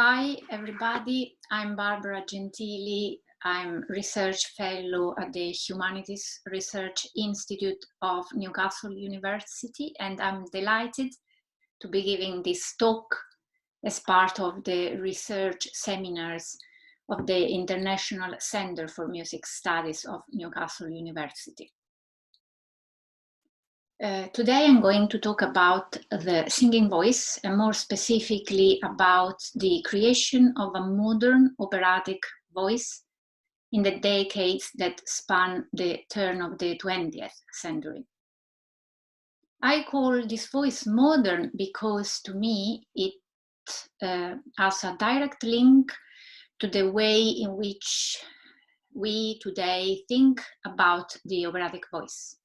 Hi, everybody. I'm Barbara Gentili. I'm research fellow at the Humanities Research Institute of Newcastle University, and I'm delighted to be giving this talk as part of the research seminars of the International Center for Music Studies of Newcastle University. Today I'm going to talk about the singing voice, and more specifically about the creation of a modern operatic voice in the decades that span the turn of the 20th century. I call this voice modern because to me it has a direct link to the way in which we today think about the operatic voice.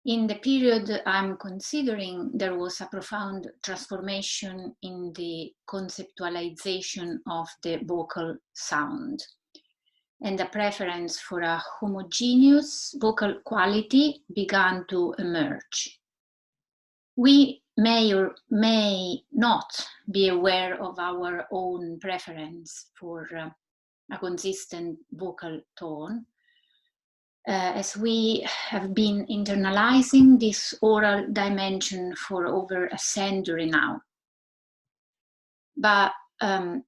In the period I'm considering, there was a profound transformation in the conceptualization of the vocal sound, and a preference for a homogeneous vocal quality began to emerge. We may or may not be aware of our own preference for a consistent vocal tone, as we have been internalizing this oral dimension for over a century now. But a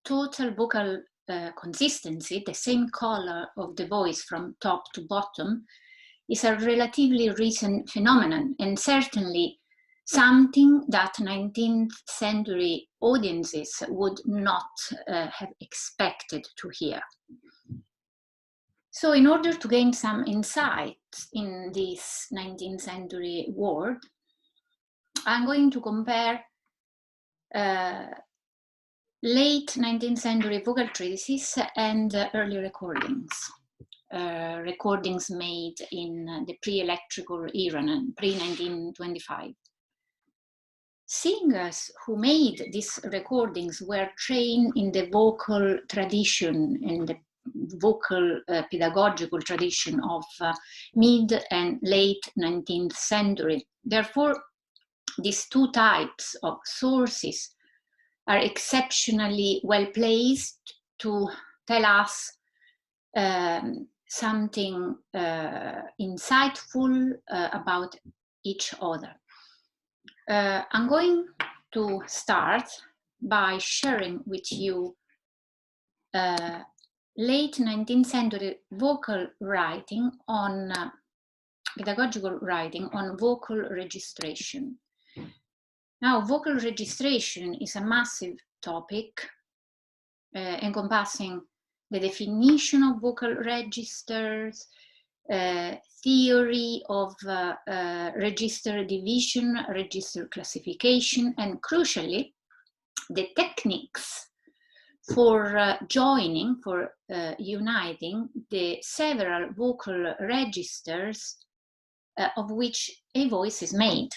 total vocal consistency, the same color of the voice from top to bottom, is a relatively recent phenomenon, and certainly something that 19th century audiences would not have expected to hear. So in order to gain some insight in this 19th century world, I'm going to compare late 19th century vocal treatises and early recordings, recordings made in the pre-electrical era, pre-1925. Singers who made these recordings were trained in the vocal tradition and the vocal pedagogical tradition of mid and late 19th century. Therefore, these two types of sources are exceptionally well placed to tell us something insightful about each other. I'm going to start by sharing with you late 19th century vocal writing on pedagogical writing on vocal registration. Now, vocal registration is a massive topic encompassing the definition of vocal registers, theory of register division, register classification, and crucially, the techniques for joining, for uniting the several vocal registers of which a voice is made.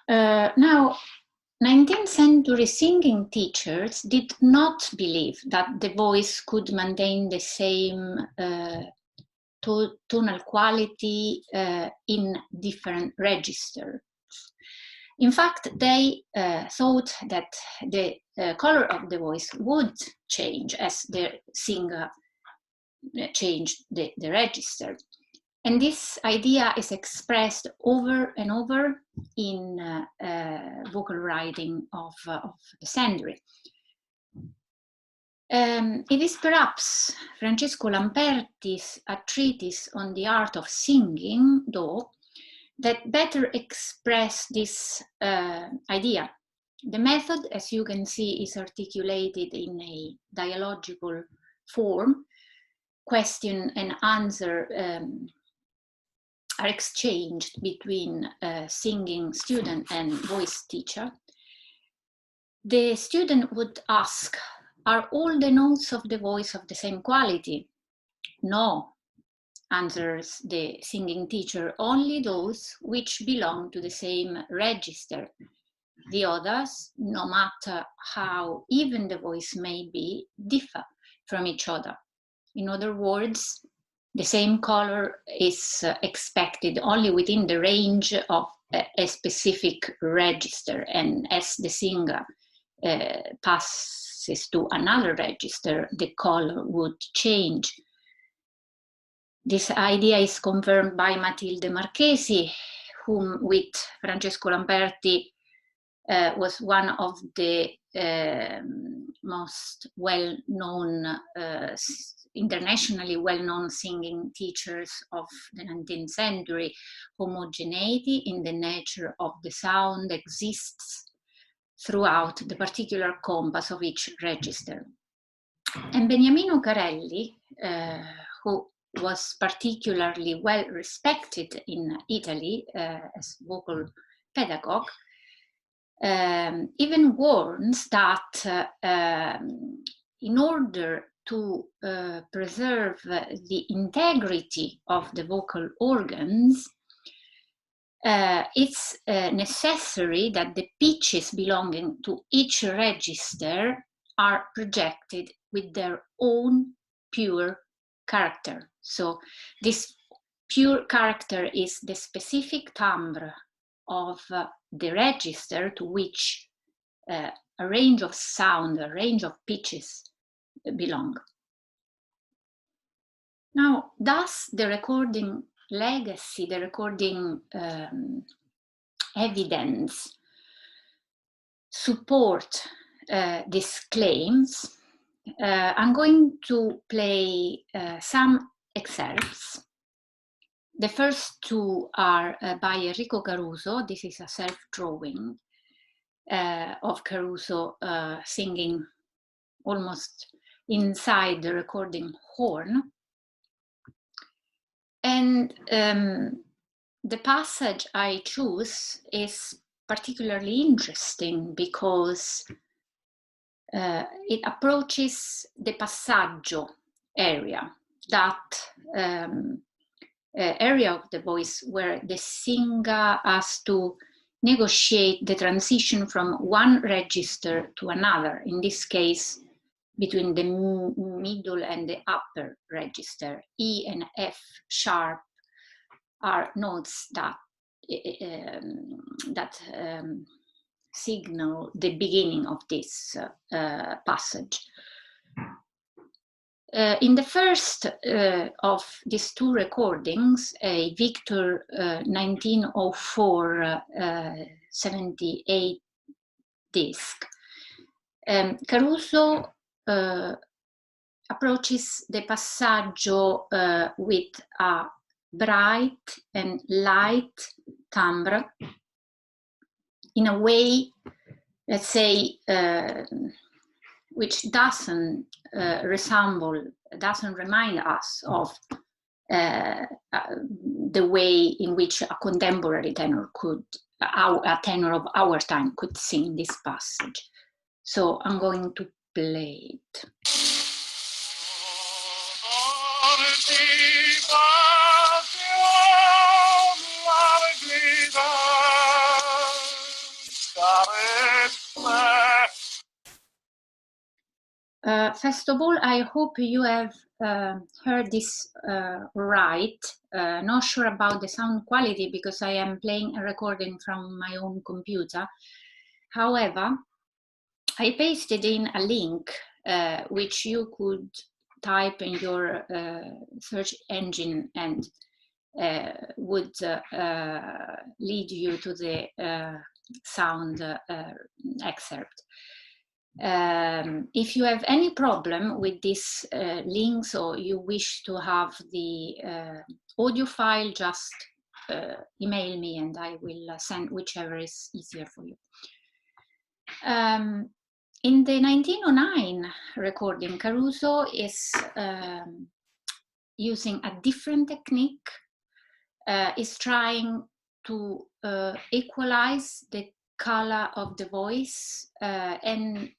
Now, 19th century singing teachers did not believe that the voice could maintain the same tonal quality in different registers. In fact, they thought that the color of the voice would change as the singer changed the register. And this idea is expressed over and over in vocal writing of the century. It is perhaps Francesco Lamperti's A Treatise on the Art of Singing, though, that better express this idea. The method, as you can see, is articulated in a dialogical form. Question and answer are exchanged between singing student and voice teacher. The student would ask, are all the notes of the voice of the same quality? No, answers the singing teacher, only those which belong to the same register. The others, no matter how even the voice may be, differ from each other. In other words, the same color is expected only within the range of a specific register, and as the singer passes to another register, the color would change. This idea is confirmed by Matilde Marchesi, whom with Francesco Lamperti was one of the most well-known, internationally well-known singing teachers of the 19th century. Homogeneity in the nature of the sound exists throughout the particular compass of each register. And Beniamino Carelli, who was particularly well respected in Italy as vocal pedagogue, even warns that in order to preserve the integrity of the vocal organs, it's necessary that the pitches belonging to each register are projected with their own pure character. So this pure character is the specific timbre of the register to which a range of sound, a range of pitches belong. Now, thus the recording legacy, the recording evidence support these claims. I'm going to play some excerpts. The first two are by Enrico Caruso. This is a self-drawing of Caruso singing almost inside the recording horn. And the passage I choose is particularly interesting because it approaches the passaggio area, that area of the voice where the singer has to negotiate the transition from one register to another, in this case between the middle and the upper register. E and F sharp are notes that signal the beginning of this passage. In the first of these two recordings, a Victor 1904 78 disc, Caruso approaches the passaggio with a bright and light timbre in a way, let's say, which doesn't remind us of the way in which a contemporary tenor could, a tenor of our time could sing this passage. So I'm going to play it. First of all, I hope you have heard this right. Not sure about the sound quality because I am playing a recording from my own computer. However, I pasted in a link which you could type in your search engine and would lead you to the sound excerpt. If you have any problem with these links or you wish to have the audio file, just email me and I will send whichever is easier for you. In the 1909 recording, Caruso is using a different technique, is trying to equalize the color of the voice, and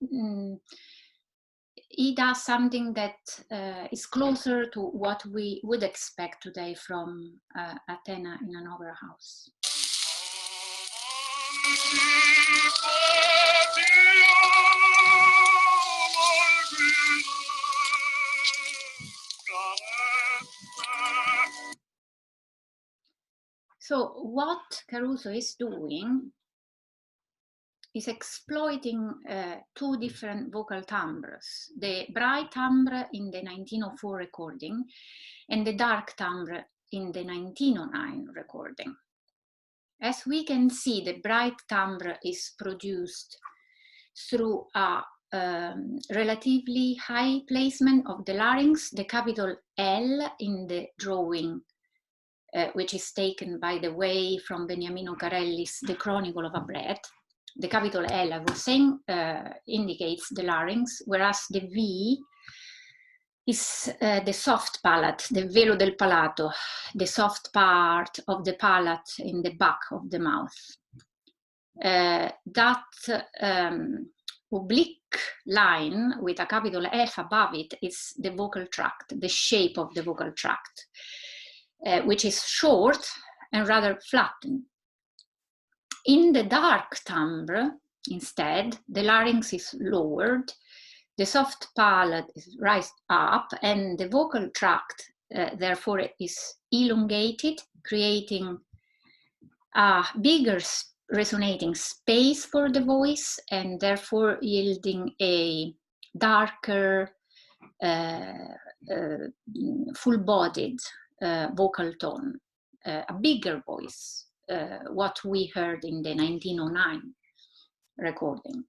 he does something that is closer to what we would expect today from a tenor in an opera house. So what Caruso is doing is exploiting two different vocal timbres, the bright timbre in the 1904 recording and the dark timbre in the 1909 recording. As we can see, the bright timbre is produced through a relatively high placement of the larynx, the capital L in the drawing, which is taken, by the way, from Beniamino Carelli's The Chronicle of a Breath. The capital L, I was saying, indicates the larynx, whereas the V is the soft palate, the velo del palato, the soft part of the palate in the back of the mouth. That oblique line with a capital F above it is the vocal tract, the shape of the vocal tract, which is short and rather flattened. In the dark timbre, instead, the larynx is lowered, the soft palate is raised up, and the vocal tract, therefore, is elongated, creating a bigger resonating space for the voice, and therefore yielding a darker, full-bodied vocal tone, a bigger voice, what we heard in the 1909 recording.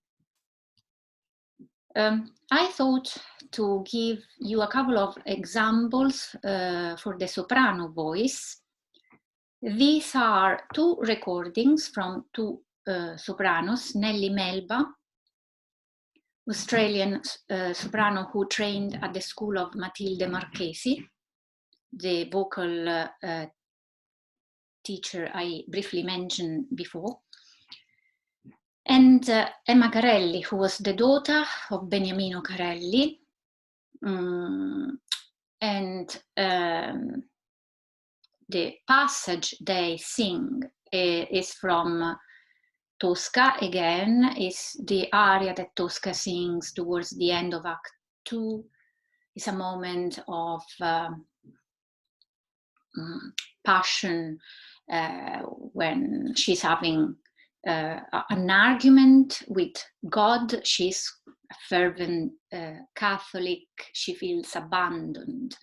I thought to give you a couple of examples for the soprano voice. These are two recordings from two sopranos, Nellie Melba, Australian soprano who trained at the school of Matilde Marchesi, the vocal teacher I briefly mentioned before, and Emma Carelli, who was the daughter of Beniamino Carelli, and the passage they sing is from Tosca again, is the aria that Tosca sings towards the end of Act 2. It's a moment of passion when she's having an argument with God. She's a fervent Catholic. She feels abandoned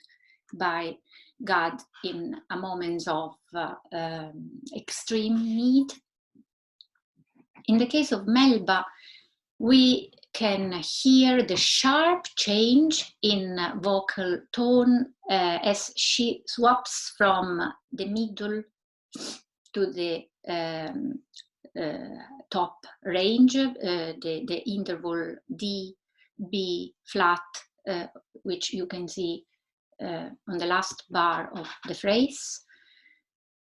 by God in a moment of extreme need. In the case of Melba, we can hear the sharp change in vocal tone as she swaps from the middle to the top range, the interval D, B flat, which you can see on the last bar of the phrase.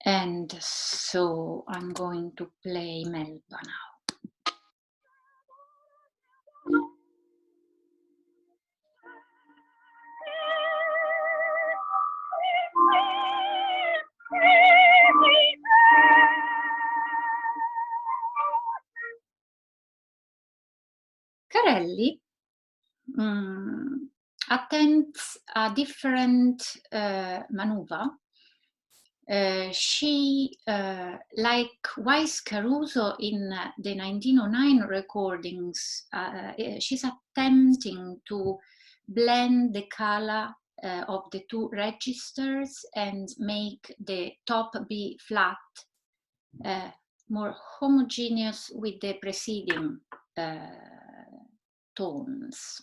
And so I'm going to play Melba now. Carelli attempts a different maneuver. She, like Weiss Caruso in the 1909 recordings, she's attempting to blend the color of the two registers and make the top B flat more homogeneous with the preceding tones.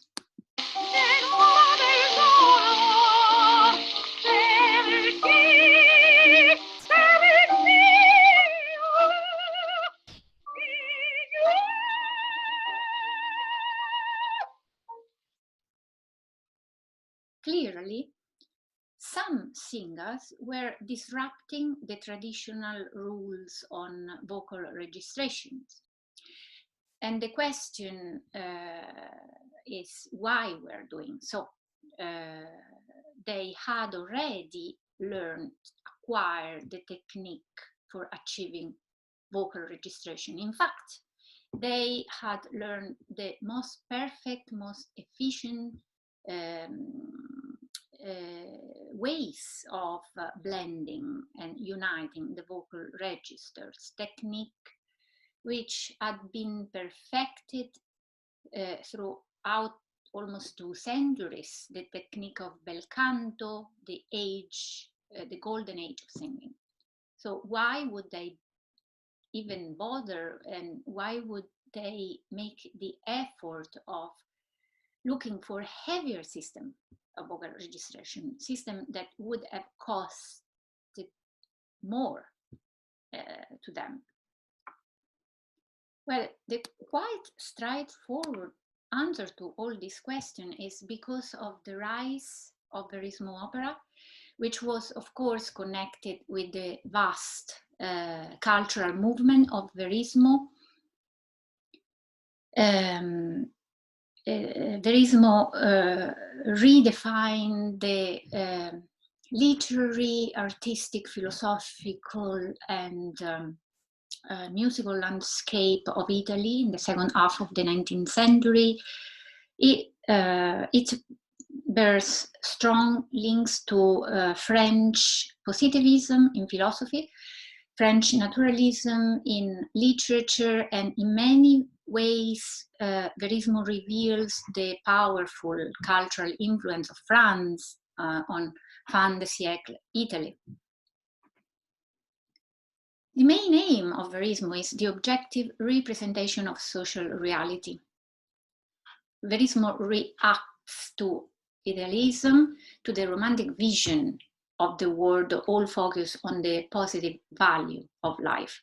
Clearly, some singers were disrupting the traditional rules on vocal registrations. And the question is why we're doing so. They had already acquired the technique for achieving vocal registration. In fact, they had learned the most perfect, most efficient ways of blending and uniting the vocal registers, technique which had been perfected throughout almost 2 centuries, the technique of bel canto, the golden age of singing. So why would they even bother, and why would they make the effort of looking for a heavier system of vocal registration, system that would have costed more to them? Well, the quite straightforward answer to all this question is because of the rise of Verismo opera, which was, of course, connected with the vast cultural movement of Verismo. Verismo redefined the literary, artistic, philosophical, and musical landscape of Italy in the second half of the 19th century. It bears strong links to French positivism in philosophy, French naturalism in literature, and in many ways Verismo reveals the powerful cultural influence of France on fin de siècle Italy. The main aim of Verismo is the objective representation of social reality. Verismo reacts to idealism, to the romantic vision of the world, all focus on the positive value of life.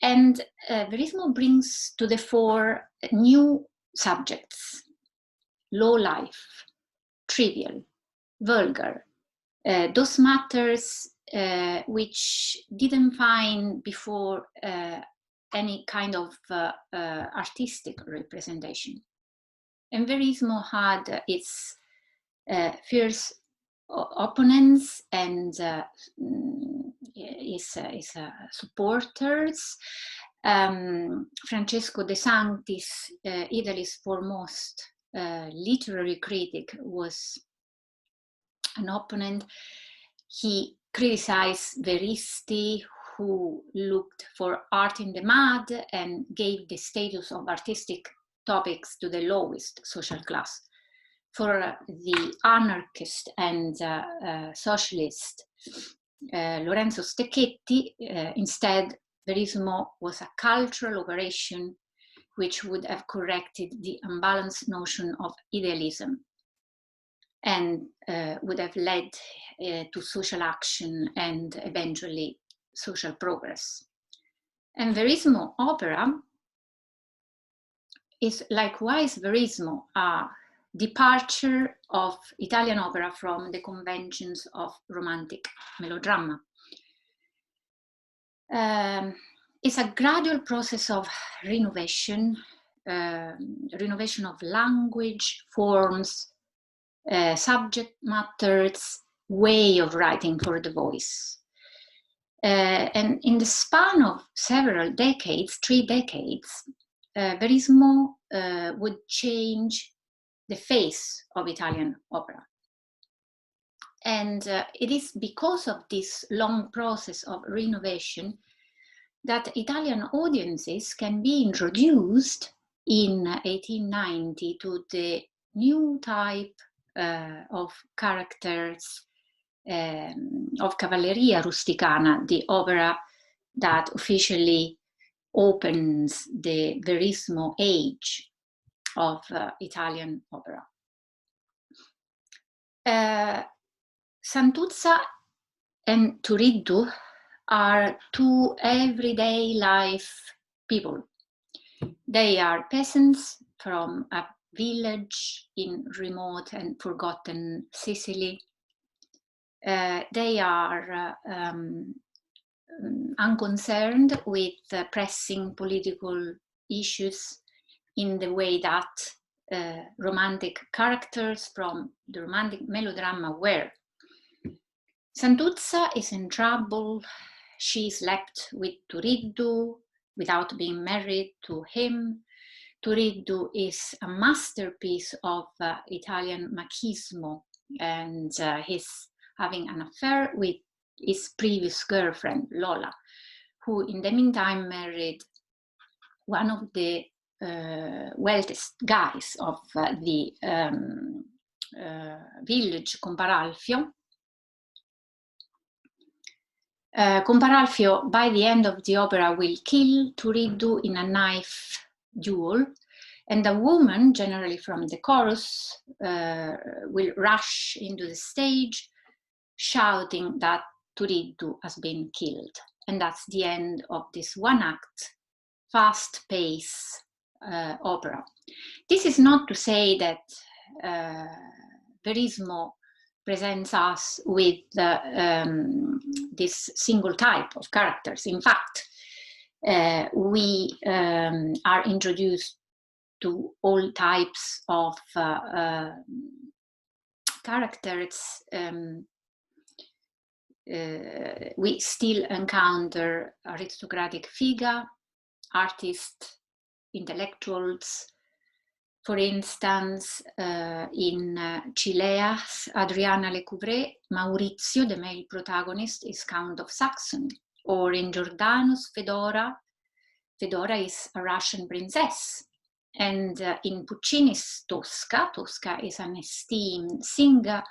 And Verismo brings to the fore new subjects: low life, trivial, vulgar, those matters which didn't find before any kind of artistic representation. And Verismo had its fierce opponents and his supporters. Francesco De Sanctis, Italy's foremost literary critic, was an opponent. He criticized Veristi, who looked for art in the mud and gave the status of artistic topics to the lowest social class. For the anarchist and socialist Lorenzo Stecchetti, instead, Verismo was a cultural operation which would have corrected the unbalanced notion of idealism and would have led to social action and eventually social progress. And Verismo opera is likewise Verismo, a departure of Italian opera from the conventions of romantic melodrama. It's a gradual process of renovation, renovation of language, forms, subject matters, way of writing for the voice. And in the span of several decades, 3 decades, Verismo would change the face of Italian opera. And it is because of this long process of renovation that Italian audiences can be introduced in 1890 to the new type of characters of Cavalleria Rusticana, the opera that officially opens the Verismo age of Italian opera. Santuzza and Turiddu are 2 everyday life people. They are peasants from a village in remote and forgotten Sicily. They are unconcerned with pressing political issues in the way that romantic characters from the romantic melodrama were. Santuzza is in trouble. She slept with Turiddu without being married to him. Turiddu is a masterpiece of Italian machismo, and he's having an affair with his previous girlfriend, Lola, who in the meantime married one of the wealthiest guys of the village, Comparalfio. Comparalfio, by the end of the opera, will kill Turiddu in a knife duel, and a woman, generally from the chorus, will rush into the stage shouting that Turiddu has been killed. And that's the end of this one-act, fast-paced opera. This is not to say that Verismo presents us with this single type of characters. In fact, we are introduced to all types of characters. We still encounter aristocratic figure, artists, intellectuals. For instance, in Cileas, Adriana Lecouvreur, Maurizio, the male protagonist, is Count of Saxony. Or in Giordano's Fedora, Fedora is a Russian princess. And in Puccini's Tosca, Tosca is an esteemed singer.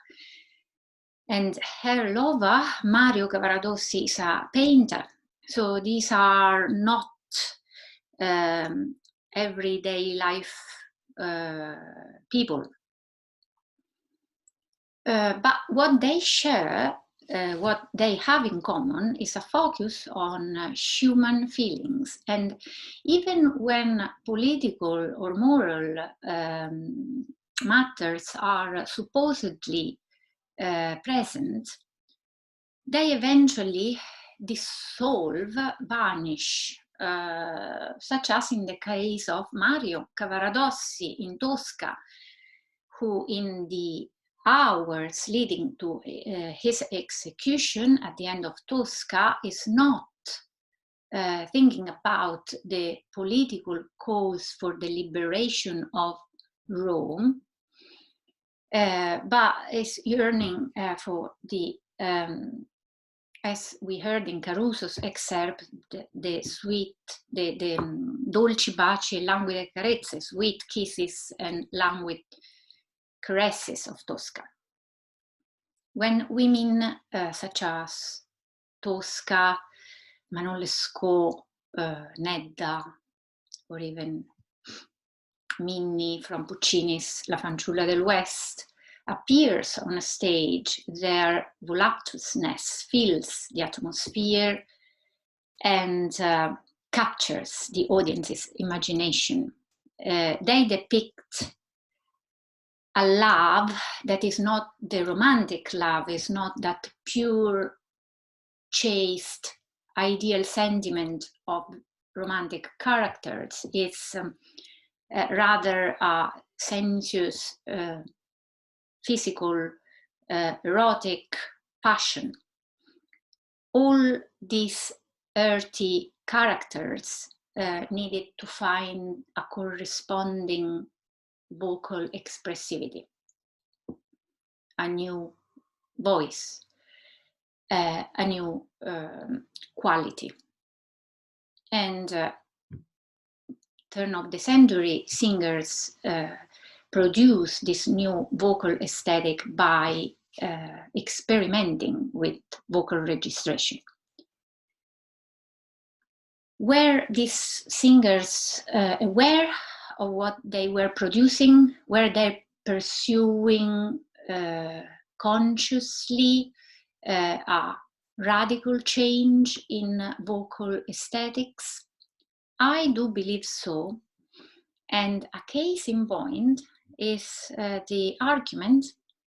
And her lover, Mario Cavaradossi, is a painter. So these are not everyday life people. But what they share, what they have in common is a focus on human feelings. And even when political or moral matters are supposedly present, they eventually dissolve, vanish, such as in the case of Mario Cavaradossi in Tosca, who in the hours leading to his execution at the end of Tosca is not thinking about the political cause for the liberation of Rome, but is yearning for the as we heard in Caruso's excerpt, the sweet, the dolci baci e languide carezze, sweet kisses and languid caresses of Tosca. When women such as Tosca, Manon Lescaut, Nedda, or even Minnie from Puccini's La fanciulla del West appears on a stage, their voluptuousness fills the atmosphere and captures the audience's imagination. They depict a love that is not the romantic love, is not that pure, chaste, ideal sentiment of romantic characters. It's rather a sensuous, physical, erotic passion. All these earthy characters needed to find a corresponding vocal expressivity, a new voice, a new quality. And turn of the century singers produce this new vocal aesthetic by experimenting with vocal registration. Were these singers aware of what they were producing? Were they pursuing consciously a radical change in vocal aesthetics? I do believe so. And a case in point is the argument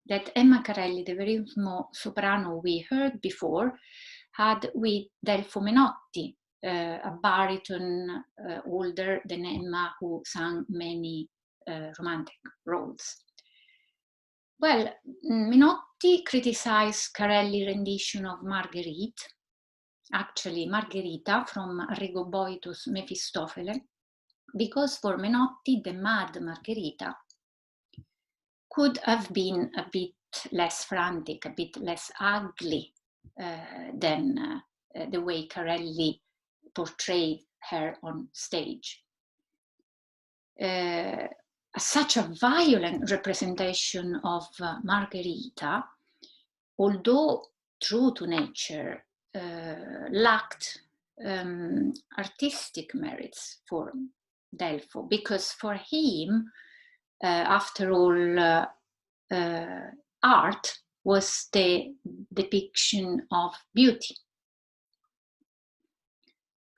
that Emma Carelli, the Verismo soprano we heard before, had with Delfo Menotti, a baritone older than Emma, who sang many romantic roles. Well, Menotti criticized Carelli's rendition of Marguerite, actually Margherita from Arrigo Boito's Mefistofele, because for Menotti the mad Margherita could have been a bit less frantic, a bit less ugly than the way Carelli portrayed her on stage. Such a violent representation of Margherita, although true to nature, lacked artistic merits for Delfo, because for him, after all, art was the depiction of beauty.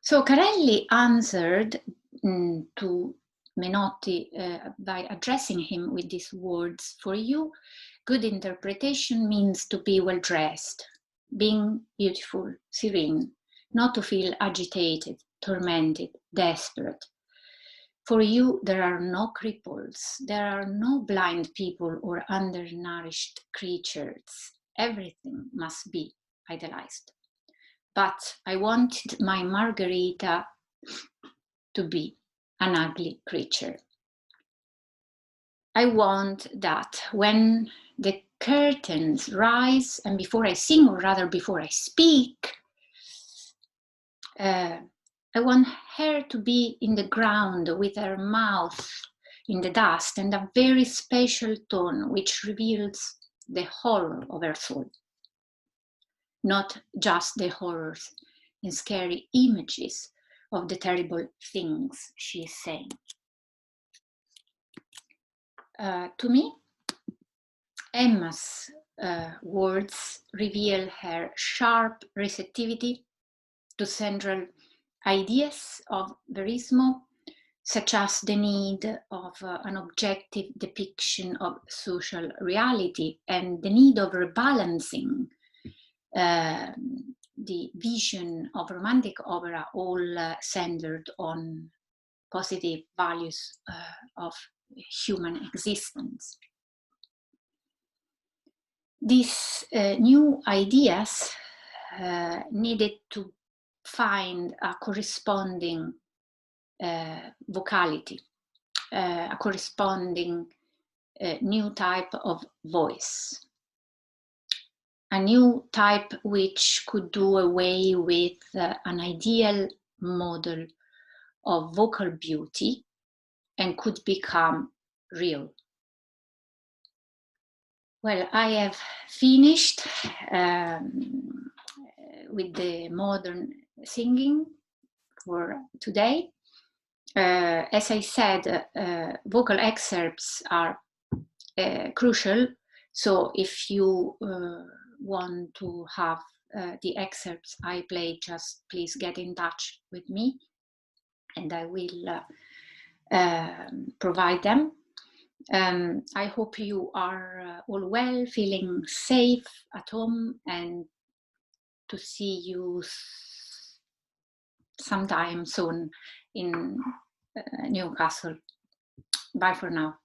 So Carelli answered to Menotti by addressing him with these words: "For you, good interpretation means to be well dressed, being beautiful, serene, not to feel agitated, tormented, desperate. For you, there are no cripples, there are no blind people or undernourished creatures. Everything must be idealized. But I wanted my Margherita to be an ugly creature. I want that when the curtains rise and before I sing, or rather before I speak, I want her to be in the ground with her mouth in the dust and a very special tone which reveals the horror of her soul. Not just the horrors and scary images of the terrible things she is saying." To me, Emma's words reveal her sharp receptivity to central ideas of Verismo, such as the need of an objective depiction of social reality and the need of rebalancing the vision of romantic opera, all centered on positive values of human existence. These new ideas needed to find a corresponding vocality, a corresponding new type of voice. A new type which could do away with an ideal model of vocal beauty and could become real. Well, I have finished with the modern singing for today. As I said, vocal excerpts are crucial. So if you want to have the excerpts I played, just please get in touch with me and I will provide them. I hope you are all well, feeling safe at home, and to see you sometime soon in Newcastle. Bye for now.